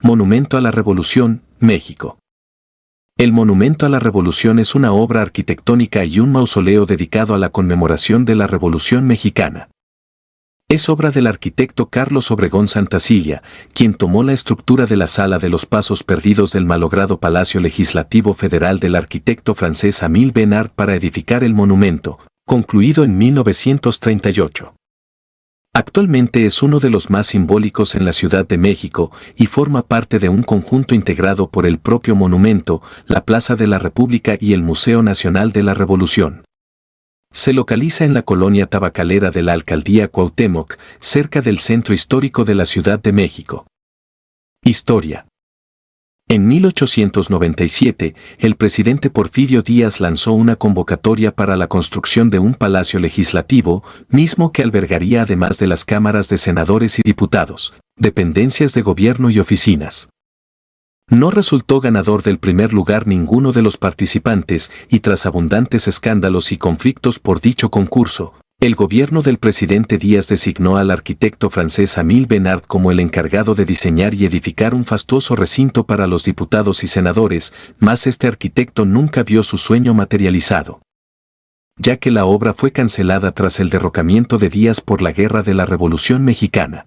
Monumento a la Revolución, México. El Monumento a la Revolución es una obra arquitectónica y un mausoleo dedicado a la conmemoración de la Revolución Mexicana. Es obra del arquitecto Carlos Obregón Santacilla, quien tomó la estructura de la Sala de los Pasos Perdidos del malogrado Palacio Legislativo Federal del arquitecto francés Émile Bernard para edificar el monumento, concluido en 1938. Actualmente es uno de los más simbólicos en la Ciudad de México y forma parte de un conjunto integrado por el propio monumento, la Plaza de la República y el Museo Nacional de la Revolución. Se localiza en la colonia tabacalera de la Alcaldía Cuauhtémoc, cerca del centro histórico de la Ciudad de México. Historia. En 1897, el presidente Porfirio Díaz lanzó una convocatoria para la construcción de un palacio legislativo, mismo que albergaría además de las cámaras de senadores y diputados, dependencias de gobierno y oficinas. No resultó ganador del primer lugar ninguno de los participantes y tras abundantes escándalos y conflictos por dicho concurso, el gobierno del presidente Díaz designó al arquitecto francés Émile Bernard como el encargado de diseñar y edificar un fastuoso recinto para los diputados y senadores, mas este arquitecto nunca vio su sueño materializado, ya que la obra fue cancelada tras el derrocamiento de Díaz por la Guerra de la Revolución Mexicana.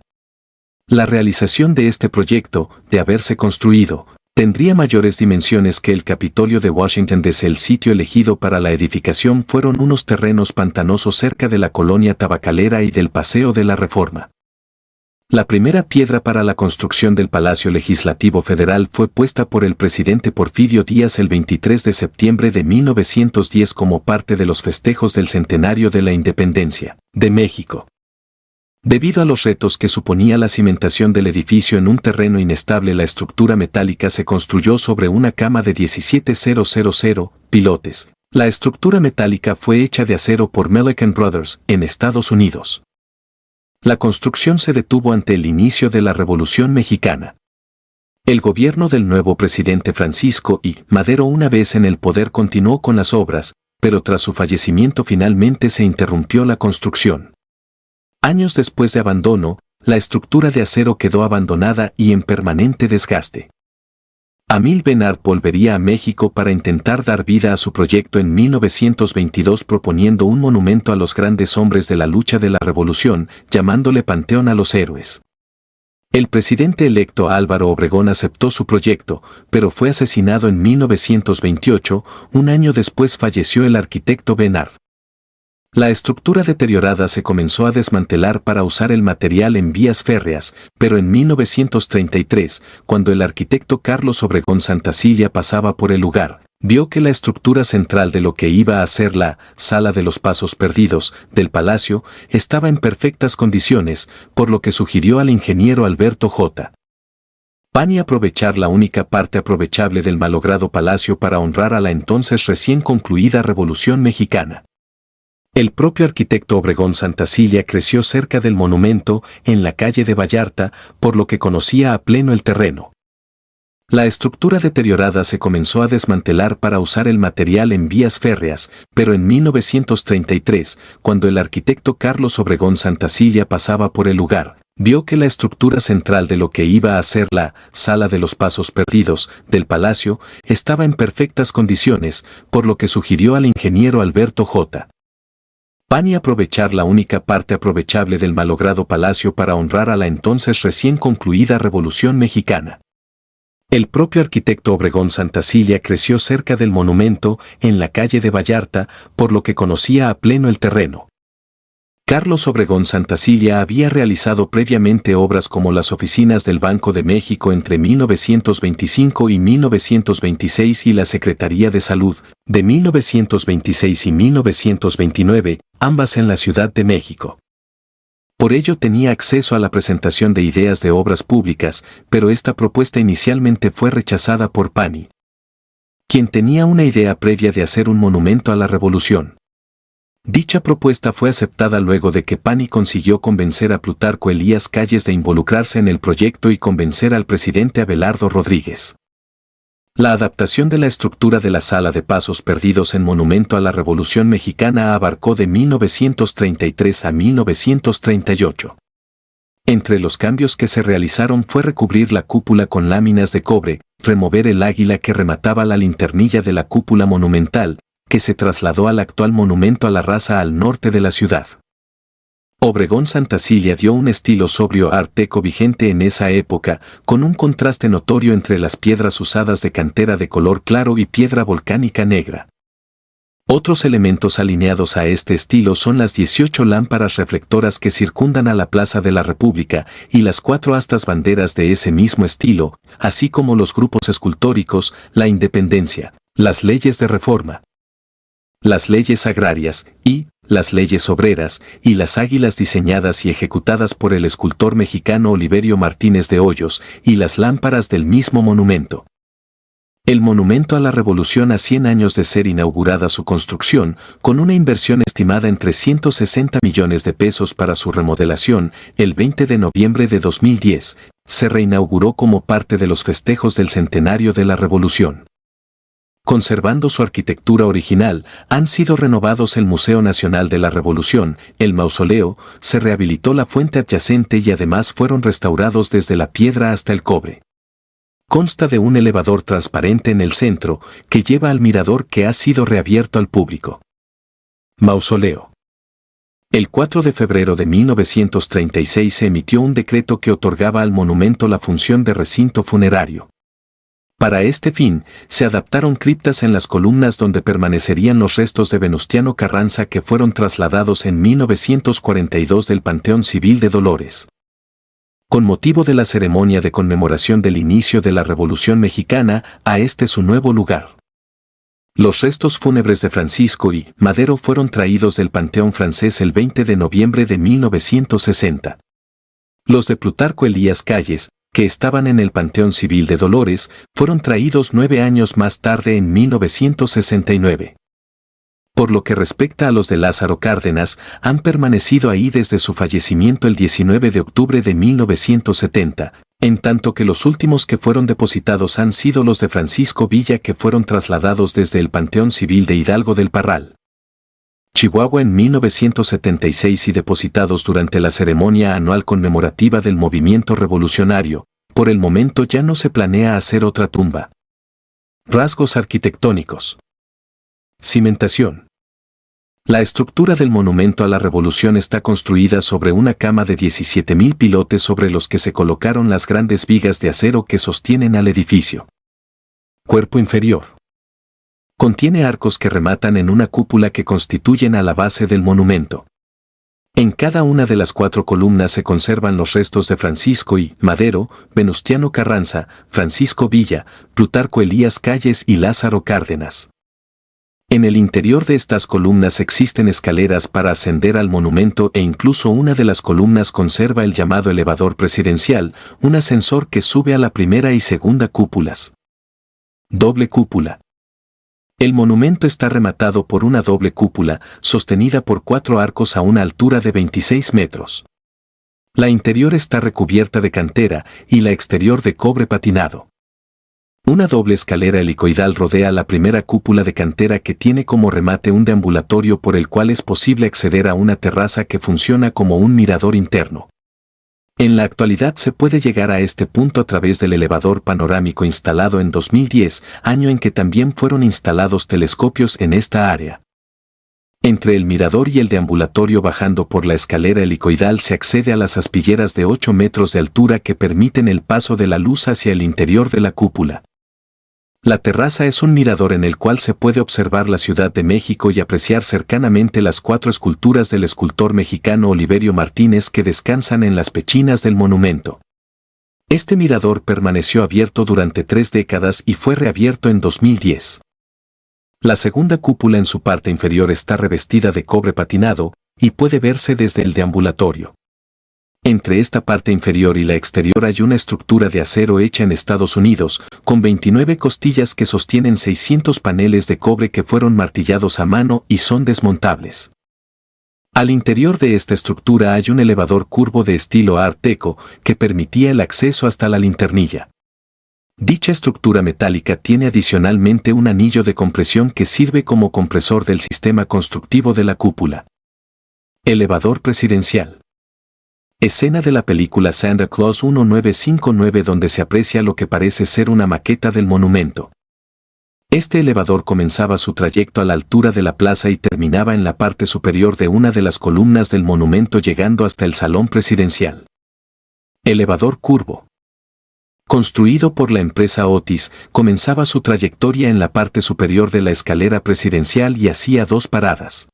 La realización de este proyecto, de haberse construido, tendría mayores dimensiones que el Capitolio de Washington desde el sitio elegido para la edificación fueron unos terrenos pantanosos cerca de la colonia tabacalera y del Paseo de la Reforma. La primera piedra para la construcción del Palacio Legislativo Federal fue puesta por el presidente Porfirio Díaz el 23 de septiembre de 1910 como parte de los festejos del centenario de la Independencia de México. Debido a los retos que suponía la cimentación del edificio en un terreno inestable, la estructura metálica se construyó sobre una cama de 17,000 pilotes. La estructura metálica fue hecha de acero por Milliken Brothers, en Estados Unidos. La construcción se detuvo ante el inicio de la Revolución Mexicana. El gobierno del nuevo presidente Francisco I. Madero, una vez en el poder, continuó con las obras, pero tras su fallecimiento finalmente se interrumpió la construcción. Años después de abandono, la estructura de acero quedó abandonada y en permanente desgaste. Émile Bernard volvería a México para intentar dar vida a su proyecto en 1922 proponiendo un monumento a los grandes hombres de la lucha de la Revolución, llamándole Panteón a los Héroes. El presidente electo Álvaro Obregón aceptó su proyecto, pero fue asesinado en 1928, un año después falleció el arquitecto Bernard. La estructura deteriorada se comenzó a desmantelar para usar el material en vías férreas, pero en 1933, cuando el arquitecto Carlos Obregón Santacilla pasaba por el lugar, vio que la estructura central de lo que iba a ser la Sala de los Pasos Perdidos del Palacio estaba en perfectas condiciones, por lo que sugirió al ingeniero Alberto J. Pani aprovechar la única parte aprovechable del malogrado palacio para honrar a la entonces recién concluida Revolución Mexicana. El propio arquitecto Obregón Santacilla creció cerca del monumento, en la calle de Vallarta, por lo que conocía a pleno el terreno. La estructura deteriorada se comenzó a desmantelar para usar el material en vías férreas, pero en 1933, cuando el arquitecto Carlos Obregón Santacilla pasaba por el lugar, vio que la estructura central de lo que iba a ser la Sala de los Pasos Perdidos del Palacio estaba en perfectas condiciones, por lo que sugirió al ingeniero Alberto J. Pani aprovechar la única parte aprovechable del malogrado palacio para honrar a la entonces recién concluida Revolución Mexicana. El propio arquitecto Obregón Santacilla creció cerca del monumento, en la calle de Vallarta, por lo que conocía a pleno el terreno. Carlos Obregón Santacilla había realizado previamente obras como las oficinas del Banco de México entre 1925 y 1926 y la Secretaría de Salud, de 1926 y 1929, ambas en la Ciudad de México. Por ello tenía acceso a la presentación de ideas de obras públicas, pero esta propuesta inicialmente fue rechazada por Pani, quien tenía una idea previa de hacer un monumento a la Revolución. Dicha propuesta fue aceptada luego de que Pani consiguió convencer a Plutarco Elías Calles de involucrarse en el proyecto y convencer al presidente Abelardo Rodríguez. La adaptación de la estructura de la Sala de Pasos Perdidos en monumento a la Revolución Mexicana abarcó de 1933 a 1938. Entre los cambios que se realizaron fue recubrir la cúpula con láminas de cobre, remover el águila que remataba la linternilla de la cúpula monumental, que se trasladó al actual monumento a la raza al norte de la ciudad. Obregón Santacilia dio un estilo sobrio art deco vigente en esa época, con un contraste notorio entre las piedras usadas de cantera de color claro y piedra volcánica negra. Otros elementos alineados a este estilo son las 18 lámparas reflectoras que circundan a la Plaza de la República y las 4 astas banderas de ese mismo estilo, así como los grupos escultóricos, la independencia, las leyes de reforma, las leyes agrarias y las leyes obreras y las águilas diseñadas y ejecutadas por el escultor mexicano Oliverio Martínez de Hoyos y las lámparas del mismo monumento. El monumento a la Revolución a 100 años de ser inaugurada su construcción, con una inversión estimada en 360 millones de pesos para su remodelación, el 20 de noviembre de 2010, se reinauguró como parte de los festejos del centenario de la Revolución. Conservando su arquitectura original, han sido renovados el Museo Nacional de la Revolución, el mausoleo, se rehabilitó la fuente adyacente y además fueron restaurados desde la piedra hasta el cobre. Consta de un elevador transparente en el centro, que lleva al mirador que ha sido reabierto al público. Mausoleo. El 4 de febrero de 1936 se emitió un decreto que otorgaba al monumento la función de recinto funerario. Para este fin, se adaptaron criptas en las columnas donde permanecerían los restos de Venustiano Carranza que fueron trasladados en 1942 del Panteón Civil de Dolores. Con motivo de la ceremonia de conmemoración del inicio de la Revolución Mexicana, a su nuevo lugar. Los restos fúnebres de Francisco y Madero fueron traídos del Panteón francés el 20 de noviembre de 1960. Los de Plutarco Elías Calles, que estaban en el Panteón Civil de Dolores, fueron traídos 9 años más tarde en 1969. Por lo que respecta a los de Lázaro Cárdenas, han permanecido ahí desde su fallecimiento el 19 de octubre de 1970, en tanto que los últimos que fueron depositados han sido los de Francisco Villa que fueron trasladados desde el Panteón Civil de Hidalgo del Parral, Chihuahua en 1976 y depositados durante la ceremonia anual conmemorativa del movimiento revolucionario. Por el momento ya no se planea hacer otra tumba. Rasgos arquitectónicos. Cimentación. La estructura del monumento a la Revolución está construida sobre una cama de 17.000 pilotes sobre los que se colocaron las grandes vigas de acero que sostienen al edificio. Cuerpo inferior. Contiene arcos que rematan en una cúpula que constituyen a la base del monumento. En cada una de las 4 columnas se conservan los restos de Francisco y Madero, Venustiano Carranza, Francisco Villa, Plutarco Elías Calles y Lázaro Cárdenas. En el interior de estas columnas existen escaleras para ascender al monumento e incluso una de las columnas conserva el llamado elevador presidencial, un ascensor que sube a la primera y segunda cúpulas. Doble cúpula. El monumento está rematado por una doble cúpula, sostenida por 4 arcos a una altura de 26 metros. La interior está recubierta de cantera y la exterior de cobre patinado. Una doble escalera helicoidal rodea la primera cúpula de cantera que tiene como remate un deambulatorio por el cual es posible acceder a una terraza que funciona como un mirador interno. En la actualidad se puede llegar a este punto a través del elevador panorámico instalado en 2010, año en que también fueron instalados telescopios en esta área. Entre el mirador y el deambulatorio bajando por la escalera helicoidal se accede a las aspilleras de 8 metros de altura que permiten el paso de la luz hacia el interior de la cúpula. La terraza es un mirador en el cual se puede observar la Ciudad de México y apreciar cercanamente las 4 esculturas del escultor mexicano Oliverio Martínez que descansan en las pechinas del monumento. Este mirador permaneció abierto durante 3 décadas y fue reabierto en 2010. La segunda cúpula en su parte inferior está revestida de cobre patinado y puede verse desde el deambulatorio. Entre esta parte inferior y la exterior hay una estructura de acero hecha en Estados Unidos, con 29 costillas que sostienen 600 paneles de cobre que fueron martillados a mano y son desmontables. Al interior de esta estructura hay un elevador curvo de estilo art deco que permitía el acceso hasta la linternilla. Dicha estructura metálica tiene adicionalmente un anillo de compresión que sirve como compresor del sistema constructivo de la cúpula. Elevador presidencial. Escena de la película Santa Claus 1959 donde se aprecia lo que parece ser una maqueta del monumento. Este elevador comenzaba su trayecto a la altura de la plaza y terminaba en la parte superior de una de las columnas del monumento llegando hasta el salón presidencial. Elevador curvo. Construido por la empresa Otis, comenzaba su trayectoria en la parte superior de la escalera presidencial y hacía dos paradas.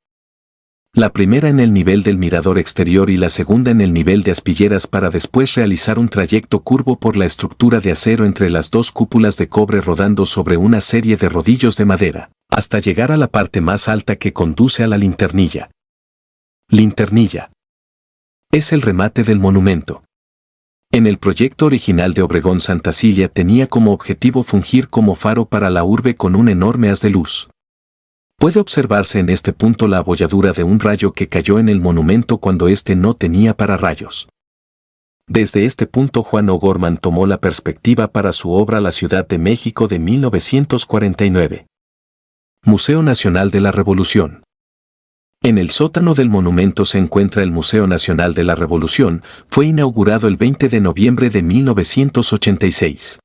La primera en el nivel del mirador exterior y la segunda en el nivel de aspilleras para después realizar un trayecto curvo por la estructura de acero entre las dos cúpulas de cobre rodando sobre una serie de rodillos de madera, hasta llegar a la parte más alta que conduce a la linternilla. Linternilla. Es el remate del monumento. En el proyecto original de Obregón Santacilla tenía como objetivo fungir como faro para la urbe con un enorme haz de luz. Puede observarse en este punto la abolladura de un rayo que cayó en el monumento cuando éste no tenía pararrayos. Desde este punto Juan O'Gorman tomó la perspectiva para su obra La Ciudad de México de 1949. Museo Nacional de la Revolución. En el sótano del monumento se encuentra el Museo Nacional de la Revolución, fue inaugurado el 20 de noviembre de 1986.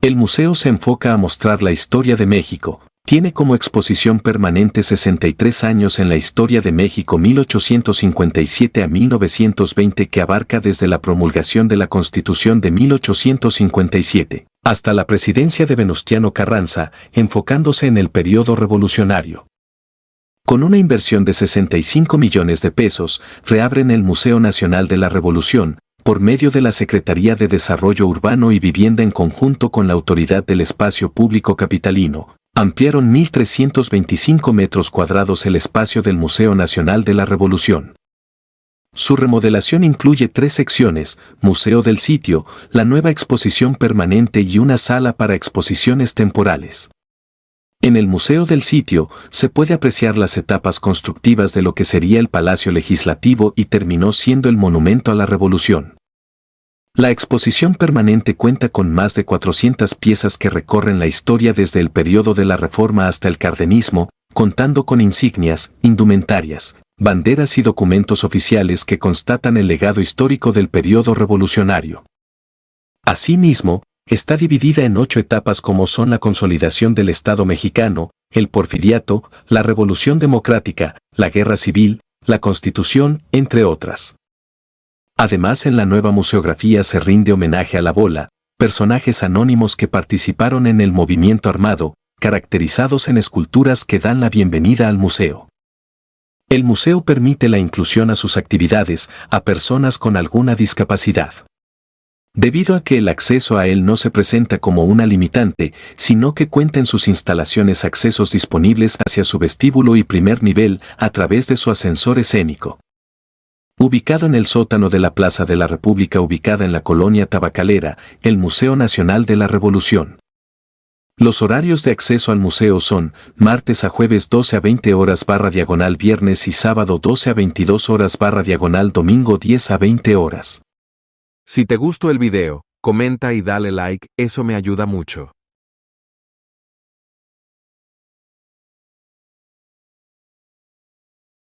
El museo se enfoca a mostrar la historia de México. Tiene como exposición permanente 63 años en la historia de México 1857 a 1920 que abarca desde la promulgación de la Constitución de 1857 hasta la presidencia de Venustiano Carranza, enfocándose en el periodo revolucionario. Con una inversión de 65 millones de pesos, reabren el Museo Nacional de la Revolución, por medio de la Secretaría de Desarrollo Urbano y Vivienda en conjunto con la Autoridad del Espacio Público Capitalino. Ampliaron 1.325 metros cuadrados el espacio del Museo Nacional de la Revolución. Su remodelación incluye 3 secciones, Museo del Sitio, la nueva exposición permanente y una sala para exposiciones temporales. En el Museo del Sitio se puede apreciar las etapas constructivas de lo que sería el Palacio Legislativo y terminó siendo el Monumento a la Revolución. La exposición permanente cuenta con más de 400 piezas que recorren la historia desde el periodo de la Reforma hasta el Cardenismo, contando con insignias, indumentarias, banderas y documentos oficiales que constatan el legado histórico del periodo revolucionario. Asimismo, está dividida en 8 etapas como son la consolidación del Estado mexicano, el porfiriato, la Revolución Democrática, la Guerra Civil, la Constitución, entre otras. Además, en la nueva museografía se rinde homenaje a la Bola, personajes anónimos que participaron en el movimiento armado, caracterizados en esculturas que dan la bienvenida al museo. El museo permite la inclusión a sus actividades a personas con alguna discapacidad. Debido a que el acceso a él no se presenta como una limitante, sino que cuenta en sus instalaciones accesos disponibles hacia su vestíbulo y primer nivel a través de su ascensor escénico. Ubicado en el sótano de la Plaza de la República ubicada en la colonia tabacalera, el Museo Nacional de la Revolución. Los horarios de acceso al museo son, martes a jueves 12 a 20 horas / viernes y sábado 12 a 22 horas / domingo 10 a 20 horas. Si te gustó el video, comenta y dale like, eso me ayuda mucho.